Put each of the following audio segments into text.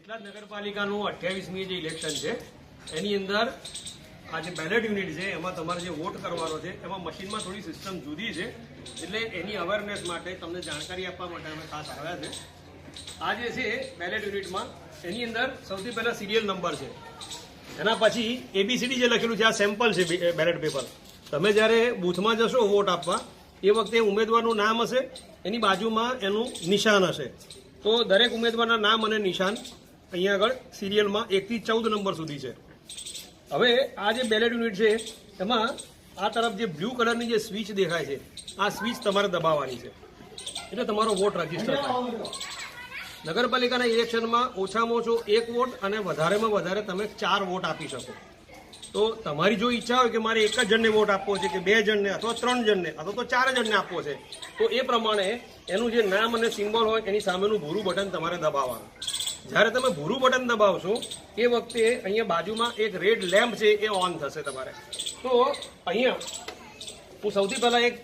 પેટલાદ નગરપાલિકાનું 28મી જે ઇલેક્શન છે એની અંદર આ જે બેલેટ યુનિટ છે એમાં તમારે જે વોટ કરવાનો છે એમાં મશીનમાં થોડી સિસ્ટમ જુદી છે, એટલે એની અવેરનેસ માટે તમને જાણકારી આપવા માટે અમે ખાસ આવ્યા છે. આ જે છે બેલેટ યુનિટમાં એની અંદર સૌથી પહેલા સિરિયલ નંબર છે, એના પછી ABCD જે લખેલું છે આ સેમ્પલ છે બેલેટ પેપર. તમે જ્યારે બૂથમાં જશો વોટ આપવા એ વખતે ઉમેદવારનું નામ હશે, એની બાજુમાં એનું નિશાન હશે. તો દરેક ઉમેદવારના નામ અને નિશાન અહીંયા આગળ સિરિયલમાં 1 થી 14 નંબર સુધી છે. હવે આ જે બેલેટ યુનિટ છે એમાં આ તરફ જે બ્લુ કલરની જે સ્વિચ દેખાય છે આ સ્વિચ તમારે દબાવવાની છે, એટલે તમારો વોટ રજીસ્ટર થાય. નગરપાલિકાના ઇલેક્શનમાં ઓછામાં ઓછો 1 વોટ અને વધારેમાં વધારે તમે 4 વોટ આપી શકો. તો તમારી જો ઈચ્છા હોય કે મારે એક જ જણને વોટ આપવો છે કે 2 જણને અથવા 3 જણને અથવા તો 4 જણને આપવો છે, તો એ પ્રમાણે એનું જે નામ અને સિમ્બોલ હોય એની સામેનું ભૂરું બટન તમારે દબાવવાનું. જ્યારે તમે ભૂરું બટન દબાવશો એ વખતે અહીંયા બાજુમાં એક રેડ લેમ્પ છે એ ઓન થશે તમારે. તો અહીંયા હું સૌથી પહેલાં એક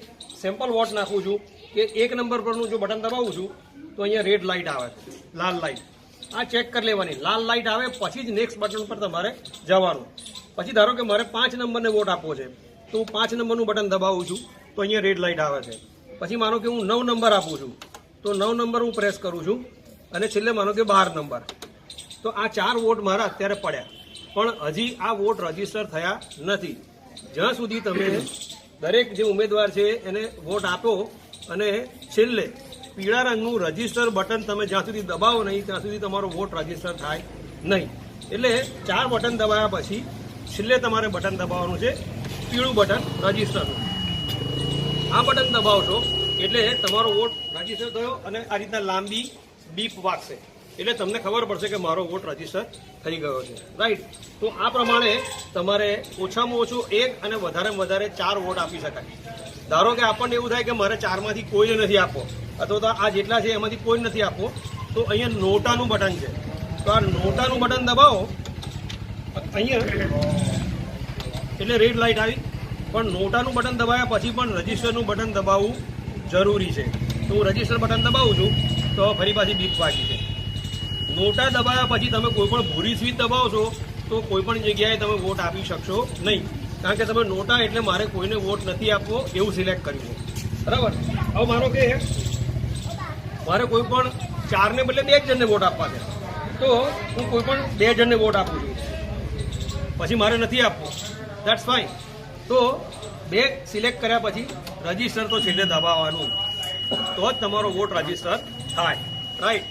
સેમ્પલ વોટ નાખું છું કે 1 નંબર પરનું જો બટન દબાવું છું તો અહીંયા રેડ લાઇટ આવે છે, લાલ લાઇટ. આ ચેક કરી લેવાની, લાલ લાઇટ આવે પછી જ નેક્સ્ટ બટન પર તમારે જવાનું. પછી ધારો કે મારે 5 નંબરને વોટ આપવો છે તો હું 5 નંબરનું બટન દબાવું છું તો અહીંયા રેડ લાઇટ આવે છે. પછી માનો કે હું 9 નંબર આપું છું તો 9 નંબર હું પ્રેસ કરું છું અને છેલ્લે માનો કે 12 નંબર. તો આ 4 વોટ મારા અત્યારે પડ્યા, પણ હજી આ વોટ રજીસ્ટર થયા નથી. જ્યાં સુધી તમે દરેક જે ઉમેદવાર છે એને વોટ આપો અને છેલ્લે પીળા રંગનું રજીસ્ટર બટન તમે જ્યાં સુધી દબાવો નહીં ત્યાં સુધી તમારો વોટ રજીસ્ટર થાય નહીં. એટલે 4 બટન દબાવ્યા પછી છેલ્લે તમારે બટન દબાવવાનું છે પીળું બટન રજીસ્ટરનું. આ બટન દબાવશો એટલે તમારો વોટ રજીસ્ટર થયો અને આ રીતના લાંબી બીપ વાગશે, એટલે તમને ખબર પડશે કે મારો વોટ રજીસ્ટર થઈ ગયો છે. રાઈટ. તો આ પ્રમાણે તમારે ઓછામાં ઓછો 1 અને વધારેમાં વધારે 4 વોટ આપી શકાય. ધારો કે આપણને એવું થાય કે મારે 4માંથી કોઈને નથી આપવો અથવા તો આ જેટલા છે એમાંથી કોઈ નથી આપવો, તો અહીંયા નોટાનું બટન છે. તો આ નોટાનું બટન દબાવો અહીંયા એટલે રેડ લાઇટ આવી, પણ નોટાનું બટન દબાવ્યા પછી પણ રજીસ્ટરનું બટન દબાવવું જરૂરી છે. તો હું રજીસ્ટર બટન દબાવું છું તો ફરી પાછી બીપ વાગી છે. નોટા દબાવ્યા પછી તમે કોઈ પણ ભૂરી સ્વિચ દબાવશો તો કોઈ પણ જગ્યાએ તમે વોટ આપી શકશો નહીં, કારણ કે તમે નોટા એટલે મારે કોઈને વોટ નથી આપવો એવું સિલેક્ટ કર્યું છે. બરાબર. હવે માનો કે મારે કોઈ પણ 4 ને બદલે 2 જણને વોટ આપવા છે તો હું કોઈ પણ 2 જણને વોટ આપું છું, પછી મારે નથી આપવો, દેટ્સ ફાઇન. તો 2 સિલેક્ટ કર્યા પછી રજીસ્ટર તો છેલ્લે દબાવવાનું, તો જ તમારો વોટ રજીસ્ટર થાય. રાઈટ.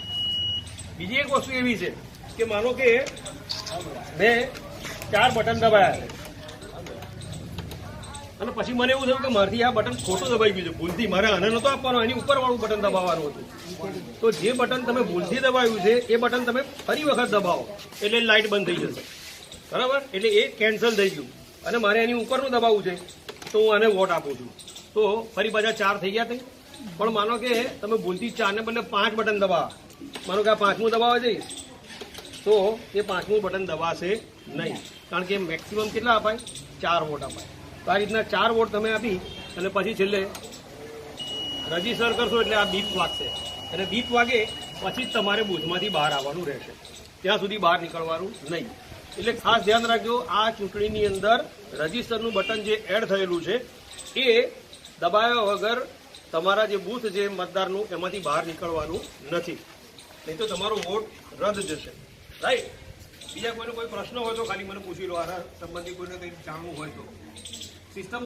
બીજી એક વસ્તુ એવી છે કે માનો કે મેં 4 બટન દબાયા છે અને પછી મને એવું થયું કે મારથી આ બટન ખોટું દબાઈ ગયું છે, ભૂલથી મારે આને નહોતો આપવાનો, એની ઉપરવાળું બટન દબાવવાનું હતું. તો જે બટન તમે ભૂલથી દબાવ્યું છે એ બટન તમે ફરી વખત દબાવો એટલે લાઇટ બંધ થઈ જશે. બરાબર. એટલે એ કેન્સલ થઈ ગયું અને મારે એની ઉપરનું દબાવવું છે તો હું આને વોટ આપું છું, તો ફરી પાછા 4 થઈ ગયા થઈ. પણ માનો કે તમે ભૂલથી 4 ને બદલે 5 બટન દબાવો, માનો કે આ 5મું દબાવવા જઈશ તો એ 5મું બટન દબાશે નહીં, કારણ કે મેક્સિમમ કેટલા અપાય? 4 વોટ અપાય. તો આ રીતના 4 વોટ તમે આપી અને પછી છેલ્લે રજીસ્ટર કરશો એટલે આ બીપ વાગશે અને બીપ વાગે પછી જ તમારે બૂથમાંથી બહાર આવવાનું રહેશે, ત્યાં સુધી બહાર નીકળવાનું નહીં. એટલે ખાસ ધ્યાન રાખજો, આ ચૂંટણીની અંદર રજીસ્ટરનું બટન જે એડ થયેલું છે એ દબાવ્યા વગર તમારા જે બૂથ છે મતદારનું એમાંથી બહાર નીકળવાનું નથી, નહીં તો તમારો વોટ રદ જશે. રાઈટ. બીજા કોઈનો કોઈ પ્રશ્ન હોય તો ખાલી મને પૂછી લો, આના સંબંધી કોઈને કંઈક જાણવું હોય તો. સિસ્ટમ